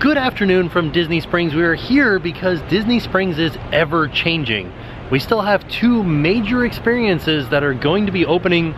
Good afternoon from Disney Springs. We are here because Disney Springs is ever changing. We still have two major experiences that are going to be opening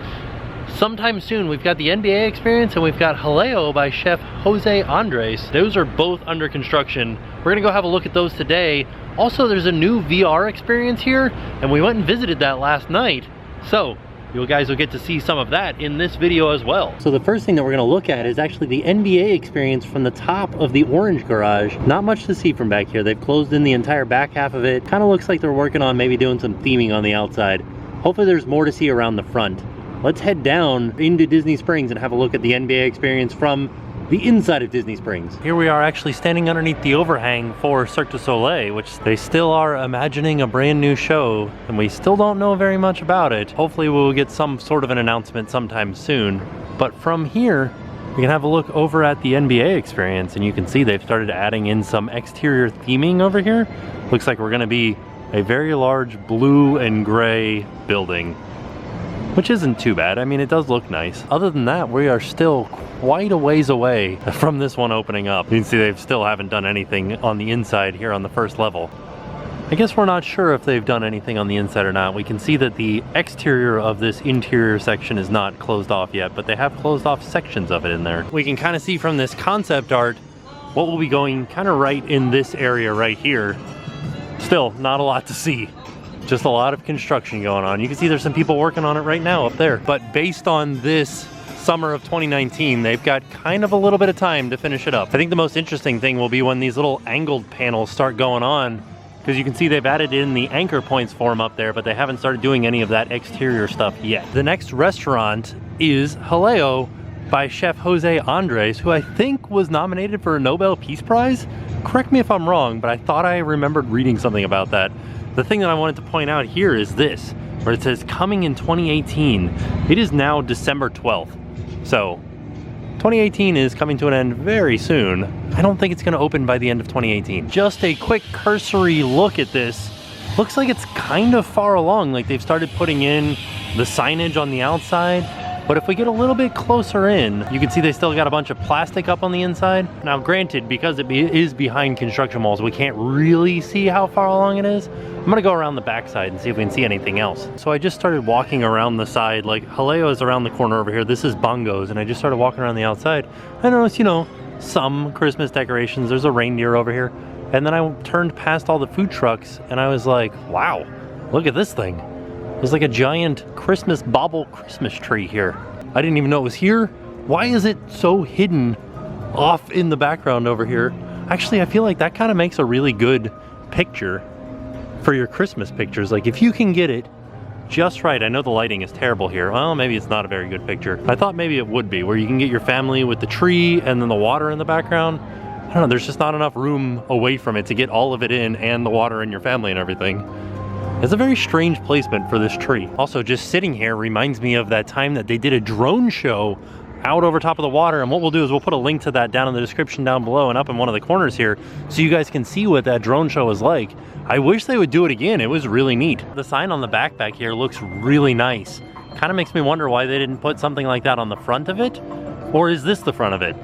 sometime soon. We've got the NBA experience and we've got Jaleo by Chef Jose Andres. Those are both under construction. We're gonna go have a look at those today. Also, there's a new VR experience here and we went and visited that last night. So you guys will get to see some of that in this video as well. So the first thing that we're gonna look at is actually the NBA experience from the top of the orange garage. Not much to see from back here. They've closed in the entire back half of it. Kind of looks like they're working on maybe doing some theming on the outside. Hopefully there's more to see around the front. Let's head down into Disney Springs and have a look at the NBA experience from the inside of Disney Springs. Here we are actually standing underneath the overhang for Cirque du Soleil, which they still are imagining a brand new show, and we still don't know very much about it. Hopefully we'll get some sort of an announcement sometime soon. But from here, we can have a look over at the NBA experience, and you can see they've started adding in some exterior theming over here. Looks like we're gonna be a very large blue and gray building, which isn't too bad. I mean, it does look nice. Other than that, we are still quite a ways away from this one opening up. You can see they still haven't done anything on the inside here on the first level. I guess we're not sure if they've done anything on the inside or not. We can see that the exterior of this interior section is not closed off yet, but they have closed off sections of it in there. We can kind of see from this concept art what will be going kind of right in this area right here. Still, not a lot to see. Just a lot of construction going on. You can see there's some people working on it right now up there. But based on this summer of 2019, they've got kind of a little bit of time to finish it up. I think the most interesting thing will be when these little angled panels start going on, because you can see they've added in the anchor points for them up there, but they haven't started doing any of that exterior stuff yet. The next restaurant is Jaleo by Chef Jose Andres, who I think was nominated for a Nobel Peace Prize. Correct me if I'm wrong, but I thought I remembered reading something about that. The thing that I wanted to point out here is this, where it says coming in 2018. It is now December 12th. So 2018 is coming to an end very soon. I don't think it's gonna open by the end of 2018. Just a quick cursory look at this. Looks like it's kind of far along, like they've started putting in the signage on the outside. But if we get a little bit closer in, you can see they still got a bunch of plastic up on the inside. Now granted, because it is behind construction walls, we can't really see how far along it is. I'm gonna go around the backside and see if we can see anything else. So I just started walking around the side, like Jaleo is around the corner over here. This is Bongo's, and I just started walking around the outside. I noticed, you know, some Christmas decorations. There's a reindeer over here. And then I turned past all the food trucks and I was like, wow, look at this thing. There's like a giant Christmas bauble Christmas tree here. I didn't even know it was here. Why is it so hidden off in the background over here? Actually, I feel like that kind of makes a really good picture for your Christmas pictures. Like if you can get it just right. I know the lighting is terrible here. Well, maybe it's not a very good picture. I thought maybe it would be, where you can get your family with the tree and then the water in the background. I don't know, there's just not enough room away from it to get all of it in and the water and your family and everything. It's a very strange placement for this tree. Also, just sitting here reminds me of that time that they did a drone show out over top of the water, and what we'll do is we'll put a link to that down in the description down below and up in one of the corners here so you guys can see what that drone show was like. I wish they would do it again. It was really neat. The sign on the back here looks really nice. Kind of makes me wonder why they didn't put something like that on the front of it. Or is this the front of it?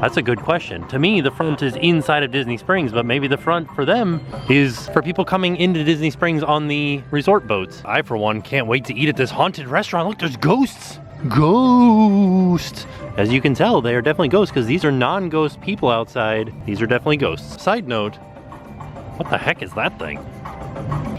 That's a good question. To me, the front is inside of Disney Springs, but maybe the front for them is for people coming into Disney Springs on the resort boats. I, for one, can't wait to eat at this haunted restaurant. Look, there's ghosts. Ghosts. As you can tell, they are definitely ghosts because these are non-ghost people outside. These are definitely ghosts. Side note, what the heck is that thing?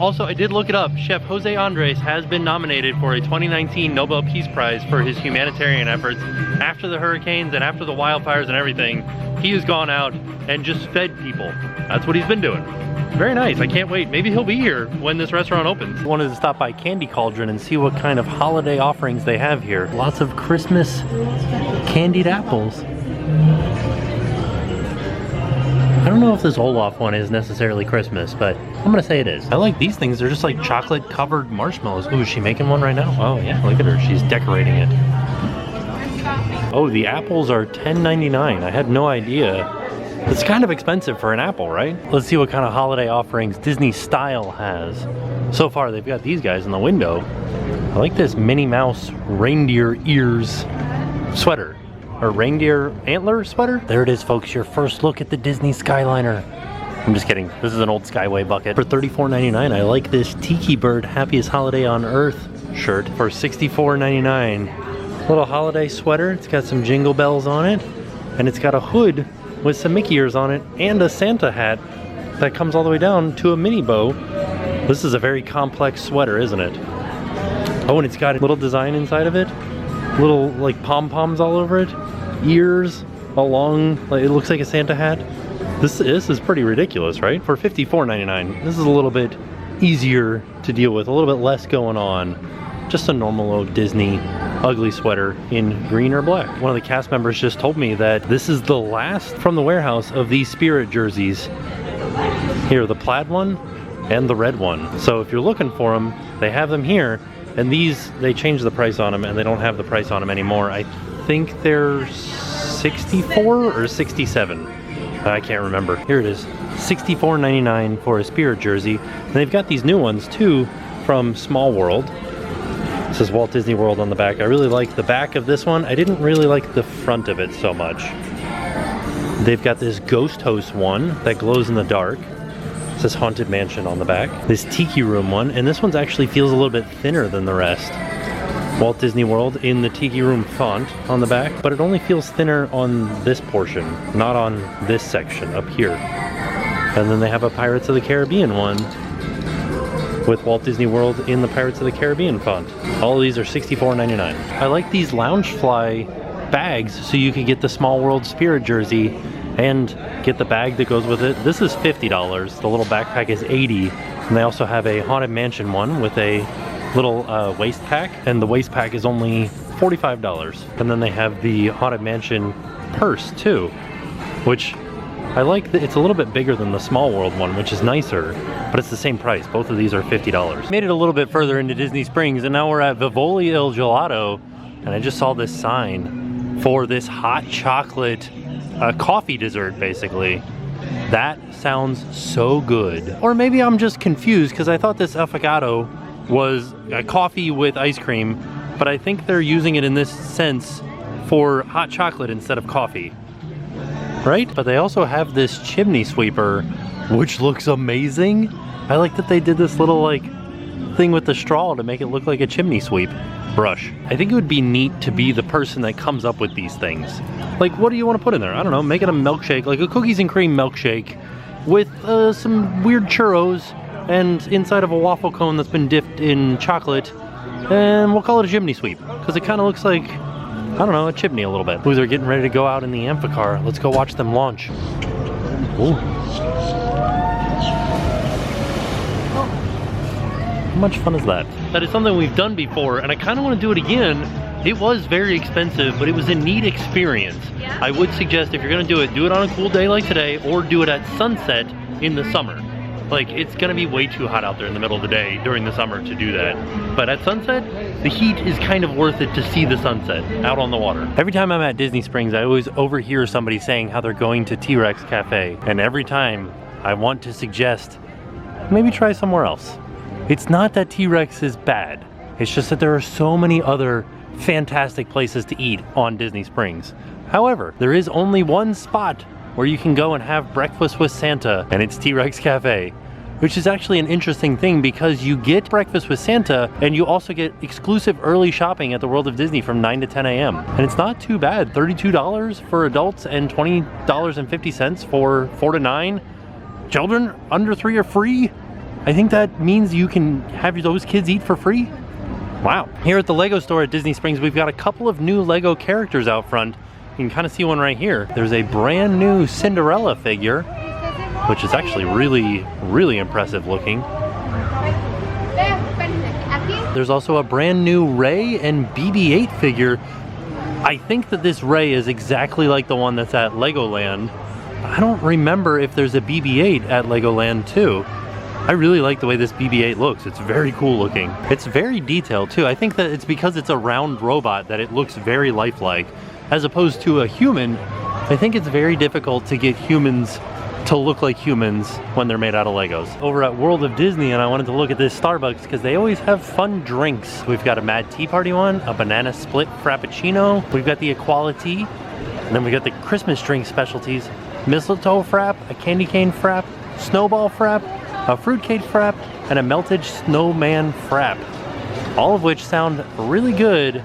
Also, I did look it up. Chef Jose Andres has been nominated for a 2019 Nobel Peace Prize for his humanitarian efforts. After the hurricanes and after the wildfires and everything, he has gone out and just fed people. That's what he's been doing. Very nice. I can't wait. Maybe he'll be here when this restaurant opens. I wanted to stop by Candy Cauldron and see what kind of holiday offerings they have here. Lots of Christmas candied apples. I don't know if this Olaf one is necessarily Christmas, but I'm gonna say it is. I like these things. They're just like chocolate covered marshmallows. Ooh, is she making one right now? Oh yeah, look at her. She's decorating it. Oh, the apples are $10.99. I had no idea. It's kind of expensive for an apple, right? Let's see what kind of holiday offerings Disney Style has. So far, they've got these guys in the window. I like this Minnie Mouse reindeer ears sweater. or reindeer antler sweater. There it is, folks, your first look at the Disney Skyliner. I'm just kidding. This is an old Skyway bucket. For $34.99, I like this Tiki Bird Happiest Holiday on Earth shirt for $64.99. Little holiday sweater. It's got some jingle bells on it, and it's got a hood with some Mickey ears on it and a Santa hat that comes all the way down to a mini bow. This is a very complex sweater, isn't it? Oh, and it's got a little design inside of it. Little like pom-poms all over it. Ears along, like, it looks like a Santa hat. This is pretty ridiculous, right? For $54.99, this is a little bit easier to deal with, a little bit less going on. Just a normal old Disney ugly sweater in green or black. One of the cast members just told me that this is the last from the warehouse of these Spirit jerseys. Here, the plaid one and the red one. So if you're looking for them, they have them here. And these, they changed the price on them and they don't have the price on them anymore. I think they're 64 or 67. I can't remember. Here it is, $64.99 for a Spirit jersey. And they've got these new ones too from Small World. It says Walt Disney World on the back. I really like the back of this one. I didn't really like the front of it so much. They've got this Ghost House one that glows in the dark. It says Haunted Mansion on the back. This Tiki Room one, and this one actually feels a little bit thinner than the rest. Walt Disney World in the Tiki Room font on the back, but it only feels thinner on this portion, not on this section up here. And then they have a Pirates of the Caribbean one with Walt Disney World in the Pirates of the Caribbean font. All of these are $64.99. I like these Loungefly bags, so you can get the Small World Spirit jersey and get the bag that goes with it. This is $50. The little backpack is $80. And they also have a Haunted Mansion one with a little waist pack, and the waist pack is only $45. And then they have the Haunted Mansion purse too, which I like. It's a little bit bigger than the Small World one, which is nicer, but it's the same price. Both of these are $50. Made it a little bit further into Disney Springs, and now we're at Vivoli Il Gelato, and I just saw this sign for this hot chocolate coffee dessert, basically. That sounds so good. Or maybe I'm just confused because I thought this affogato was a coffee with ice cream, but I think they're using it in this sense for hot chocolate instead of coffee, right? But they also have this Chimney Sweeper, which looks amazing. I like that they did this little like thing with the straw to make it look like a chimney sweep brush. I think it would be neat to be the person that comes up with these things. Like, what do you want to put in there? I don't know, make it a milkshake, like a cookies and cream milkshake with some weird churros and inside of a waffle cone that's been dipped in chocolate, and we'll call it a chimney sweep because it kind of looks like, I don't know, a chimney a little bit. Ooh, they're getting ready to go out in the amphicar. Let's go watch them launch. Ooh. How much fun is that? That is something we've done before, and I kind of want to do it again. It was very expensive, but it was a neat experience. Yeah. I would suggest if you're going to do it on a cool day like today, or do it at sunset in the summer. Like, it's gonna be way too hot out there in the middle of the day during the summer to do that. But at sunset, the heat is kind of worth it to see the sunset out on the water. Every time I'm at Disney Springs, I always overhear somebody saying how they're going to T-Rex Cafe. And every time I want to suggest, maybe try somewhere else. It's not that T-Rex is bad. It's just that there are so many other fantastic places to eat on Disney Springs. However, there is only one spot where you can go and have breakfast with Santa, and it's T-Rex Cafe, which is actually an interesting thing because you get breakfast with Santa and you also get exclusive early shopping at the World of Disney from 9 to 10 a.m. And it's not too bad, $32 for adults and $20.50 for 4 to 9. Children under 3 are free. I think that means you can have those kids eat for free. Wow. Here at the Lego store at Disney Springs, we've got a couple of new Lego characters out front. You can kind of see one right here. There's a brand new Cinderella figure, which is actually really, really impressive looking. There's also a brand new Rey and Bb-8 figure. I think that this Rey is exactly like the one that's at Legoland. I don't remember if there's a Bb-8 at Legoland too. I really like the way this Bb-8 looks. It's very cool looking. It's very detailed too. I think that it's because it's a round robot that it looks very lifelike. As opposed to a human, I think it's very difficult to get humans to look like humans when they're made out of Legos. Over at World of Disney, and I wanted to look at this Starbucks because they always have fun drinks. We've got a Mad Tea Party one, a banana split frappuccino. We've got the Equality, And then we got the Christmas drink specialties. Mistletoe frap, a candy cane frap, snowball frap, a fruitcake frap, and a melted snowman frap. All of which sound really good.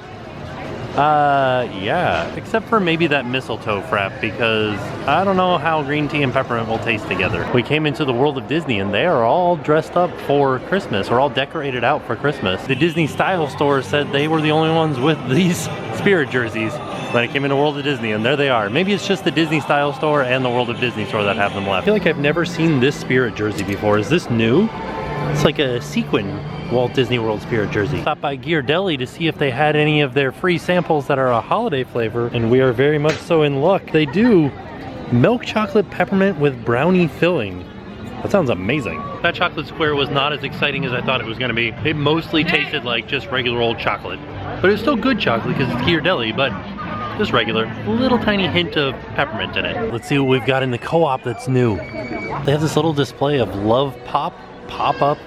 Yeah, except for maybe that mistletoe frap, because I don't know how green tea and peppermint will taste together. We came into the world of Disney and they are all dressed up for Christmas, or all decorated out for Christmas. The Disney Style store said they were the only ones with these spirit jerseys when it came into World of Disney, and there they are. Maybe it's just the Disney Style store and the World of Disney store that have them left. I feel like I've never seen this spirit jersey before. Is this new? It's like a sequin Walt Disney World Spirit jersey. Stopped by Gear Deli to see if they had any of their free samples that are a holiday flavor, and we are very much so in luck. They do. Milk chocolate peppermint with brownie filling. That sounds amazing. That chocolate square was not as exciting as I thought it was going to be. It mostly tasted like just regular old chocolate. But it was still good chocolate because it's Gear Deli, but just regular. Little tiny hint of peppermint in it. Let's see what we've got in the co-op that's new. They have this little display of Love pop-up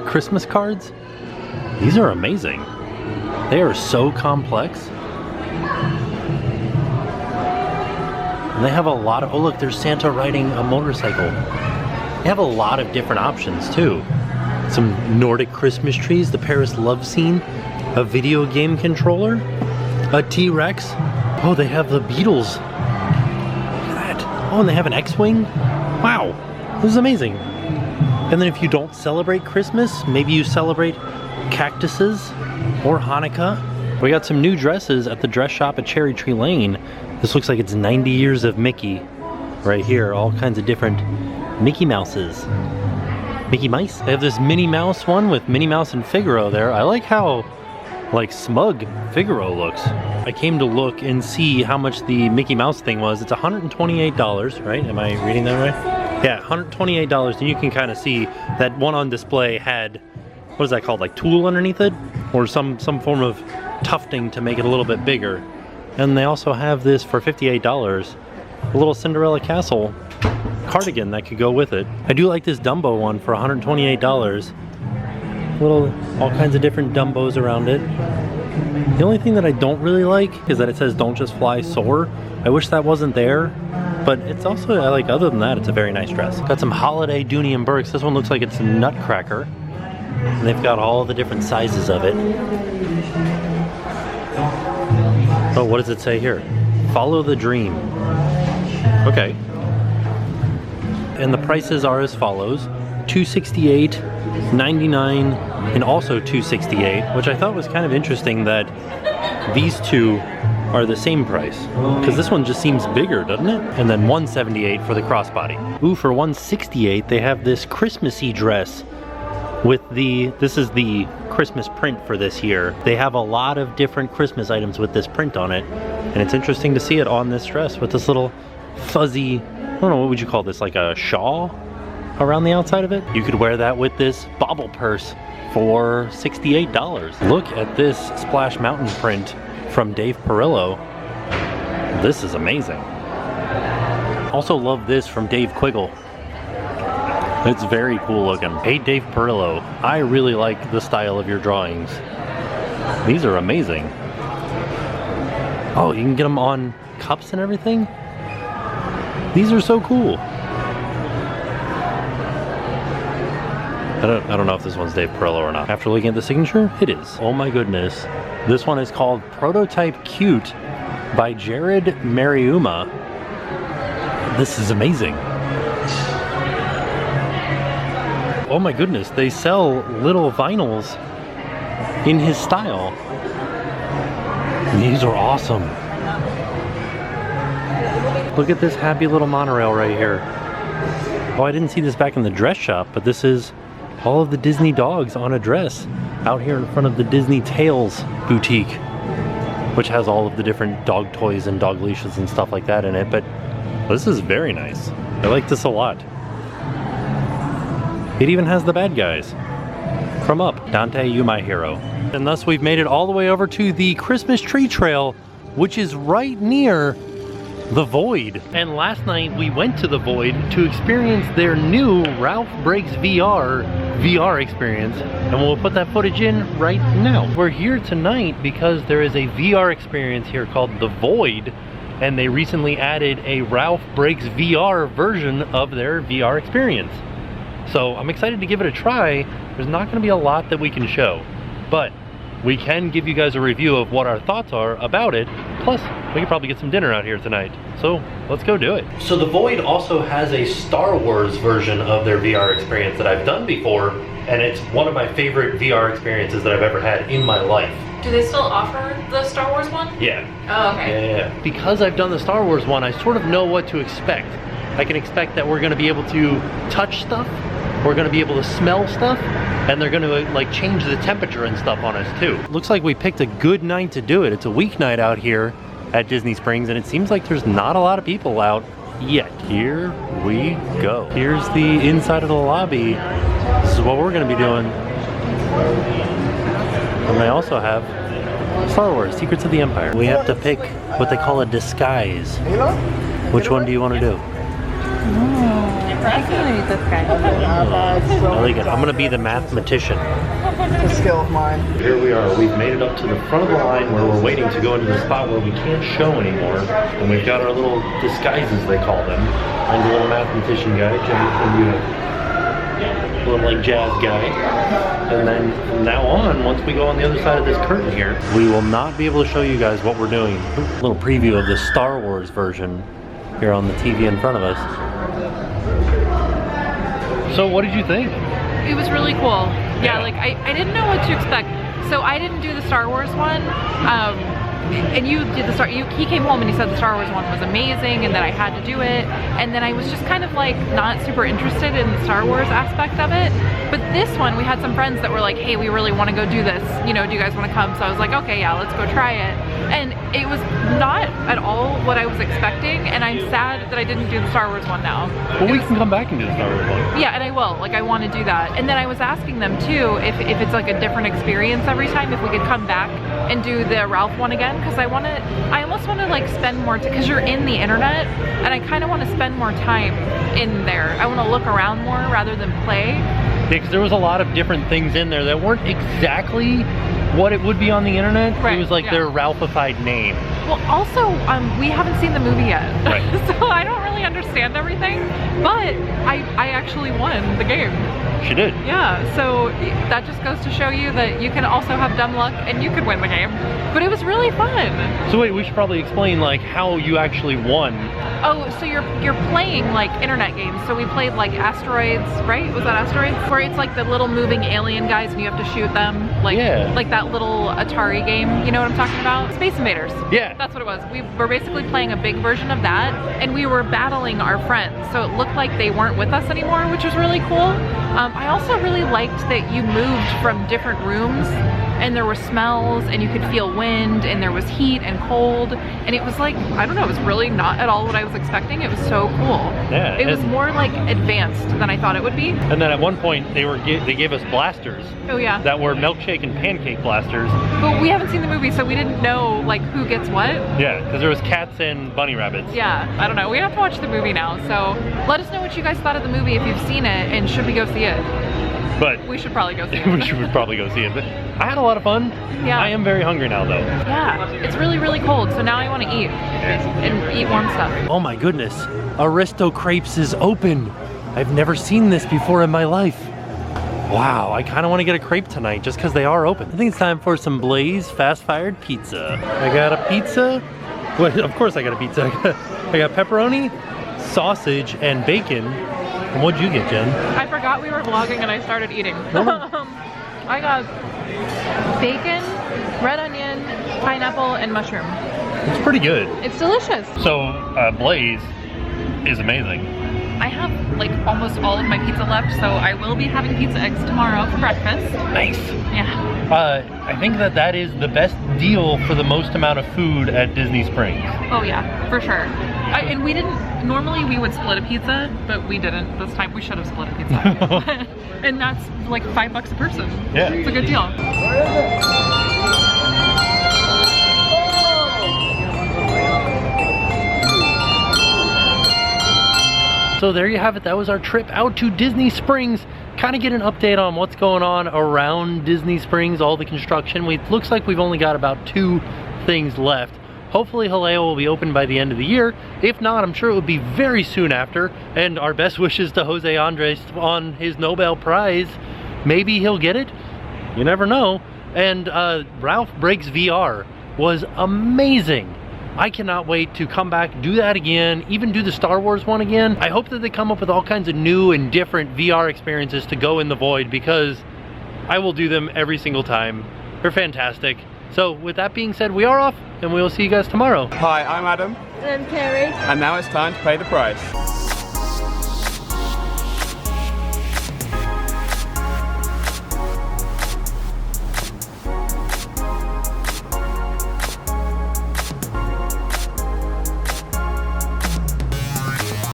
Christmas cards. These are amazing. They are so complex. And they have a lot of, oh look, there's Santa riding a motorcycle. They have a lot of different options too. Some Nordic Christmas trees, the Paris love scene, a video game controller, a T-Rex. Oh, they have the Beatles. Look at that. Oh, and they have an X-Wing. Wow, this is amazing. And then if you don't celebrate Christmas, maybe you celebrate cactuses or Hanukkah. We got some new dresses at the dress shop at Cherry Tree Lane. This looks like it's 90 years of Mickey right here. All kinds of different Mickey Mouses. Mickey Mice. They have this Minnie Mouse one with Minnie Mouse and Figaro there. I like how like smug Figaro looks. I came to look and see how much the Mickey Mouse thing was. It's $128, right? Am I reading that right? Yeah, $128, and you can kind of see that one on display had, what is that called, like tulle underneath it? Or some form of tufting to make it a little bit bigger. And they also have this for $58, a little Cinderella Castle cardigan that could go with it. I do like this Dumbo one for $128. All kinds of different Dumbos around it. The only thing that I don't really like is that it says don't just fly, soar. I wish that wasn't there. But it's also, I like, other than that, it's a very nice dress. Got some holiday Dooney and Burks. This one looks like it's a Nutcracker. And they've got all the different sizes of it. Oh, what does it say here? Follow the dream. Okay. And the prices are as follows. $268, $99, and also $268, which I thought was kind of interesting that these two are the same price, because this one just seems bigger, doesn't it? And then $178 for the crossbody. Ooh, for $168 they have this Christmassy dress with this is the Christmas print for this year. They have a lot of different Christmas items with this print on it, and it's interesting to see it on this dress with this little fuzzy, I don't know, what would you call this, like a shawl around the outside of it? You could wear that with this bauble purse for $68. Look at this Splash Mountain print from Dave Perillo. This is amazing. Also love this from Dave Quiggle. It's very cool looking. Hey Dave Perillo, I really like the style of your drawings. These are amazing. Oh, you can get them on cups and everything? These are so cool. I don't know if this one's Dave Perillo or not. After looking at the signature, it is. Oh my goodness. This one is called Prototype Cute by Jared Mariuma. This is amazing. Oh my goodness, they sell little vinyls in his style. These are awesome. Look at this happy little monorail right here. Oh, I didn't see this back in the dress shop, but this is all of the Disney dogs on a dress out here in front of the Disney Tales boutique, which has all of the different dog toys and dog leashes and stuff like that in it. But this is very nice. I like this a lot. It even has the bad guys from Up. Dante, you my hero. And thus we've made it all the way over to the Christmas tree trail, which is right near the Void. And last night we went to the Void to experience their new Ralph Breaks VR experience, and we'll put that footage in right now. We're here tonight because there is a VR experience here called the Void, and they recently added a Ralph Breaks VR version of their VR experience. So I'm excited to give it a try. There's not going to be a lot that we can show, but we can give you guys a review of what our thoughts are about it. Plus, we could probably get some dinner out here tonight. So let's go do it. So the Void also has a Star Wars version of their VR experience that I've done before, and it's one of my favorite VR experiences that I've ever had in my life. Do they still offer the Star Wars one? Yeah. Oh, okay. Yeah. Because I've done the Star Wars one, I sort of know what to expect. I can expect that we're going to be able to touch stuff, we're going to be able to smell stuff, and they're going to like change the temperature and stuff on us too. Looks like we picked a good night to do it. It's a weeknight out here at Disney Springs, and it seems like there's not a lot of people out yet. Here we go. Here's the inside of the lobby. This is what we're going to be doing. And they also have Star Wars, Secrets of the Empire. We have to pick what they call a disguise. Which one do you want to do? I like it. I'm gonna be the mathematician. It's a skill of mine. Here we are. We've made it up to the front of the line where we're waiting to go into the spot where we can't show anymore. And we've got our little disguises, they call them. I'm the little mathematician guy, Jim, little like jazz guy. And then from now on, once we go on the other side of this curtain here, we will not be able to show you guys what we're doing. A little preview of the Star Wars version here on the TV in front of us. So what did you think? It was really cool. Yeah, like I didn't know what to expect. So I didn't do the Star Wars one. And you did the he came home and he said the Star Wars one was amazing and that I had to do it. And then I was just kind of like not super interested in the Star Wars aspect of it. But this one, we had some friends that were like, hey, we really want to go do this. You know, do you guys want to come? So I was like, okay, yeah, let's go try it. And it was not at all what I was expecting. And I'm sad that I didn't do the Star Wars one now. Well, we can come back and do the Star Wars one. Yeah, and I will. Like, I want to do that. And then I was asking them too if it's like a different experience every time, if we could come back and do the Ralph one again, because I almost want to like spend more time, because you're in the internet, and I kind of want to spend more time in there. I want to look around more rather than play. Yeah, because there was a lot of different things in there that weren't exactly what it would be on the internet. Right, it was like their Ralphified name. Well, also, we haven't seen the movie yet, right. So I don't really understand everything, but I actually won the game. She did. Yeah, so that just goes to show you that you can also have dumb luck and you could win the game. But it was really fun. So wait, we should probably explain like how you actually won. Oh, so you're playing like internet games. So we played like Asteroids, right? Was that Asteroids? Where it's like the little moving alien guys and you have to shoot them. Like, like that little Atari game, you know what I'm talking about? Space Invaders. Yeah. That's what it was. We were basically playing a big version of that, and we were battling our friends. So it looked like they weren't with us anymore, which was really cool. I also really liked that you moved from different rooms and there were smells and you could feel wind and there was heat and cold, and it was like, I don't know, it was really not at all what I was expecting. It was so cool. Yeah. It was more like advanced than I thought it would be. And then at one point they gave us blasters. Oh yeah. That were milkshake and pancake blasters. But we haven't seen the movie, so we didn't know like who gets what. Yeah, because there was cats and bunny rabbits. Yeah, I don't know. We have to watch the movie now, so let us know what you guys thought of the movie if you've seen it, and should we go see it? But we should probably go see it. We should probably go see it. But I had a lot of fun. Yeah. I am very hungry now though. Yeah, it's really, really cold, so now I want to eat and eat warm stuff. Oh my goodness, Aristo Crepes is open. I've never seen this before in my life. Wow, I kind of want to get a crepe tonight just because they are open. I think it's time for some Blaze fast-fired pizza. I got a pizza. Well, of course I got a pizza. I got pepperoni, sausage, and bacon. And what'd you get, Jen? I forgot we were vlogging and I started eating. I got bacon, red onion, pineapple, and mushroom. It's pretty good. It's delicious. So, Blaze is amazing. I have like almost all of my pizza left, so I will be having pizza eggs tomorrow for breakfast. Nice. Yeah. I think that is the best deal for the most amount of food at Disney Springs. Oh yeah, for sure. And we didn't, normally we would split a pizza, but we didn't this time. We should have split a pizza. And that's like $5 a person. Yeah. It's a good deal. So there you have it. That was our trip out to Disney Springs. Kind of get an update on what's going on around Disney Springs, all the construction. It looks like we've only got about 2 things left. Hopefully Jaleo will be open by the end of the year. If not, I'm sure it will be very soon after. And our best wishes to Jose Andres on his Nobel Prize. Maybe he'll get it. You never know. And Ralph Breaks VR was amazing. I cannot wait to come back, do that again, even do the Star Wars one again. I hope that they come up with all kinds of new and different VR experiences to go in the void, because I will do them every single time. They're fantastic. So with that being said, we are off, and we will see you guys tomorrow. Hi, I'm Adam. And I'm Carrie. And now it's time to pay the price.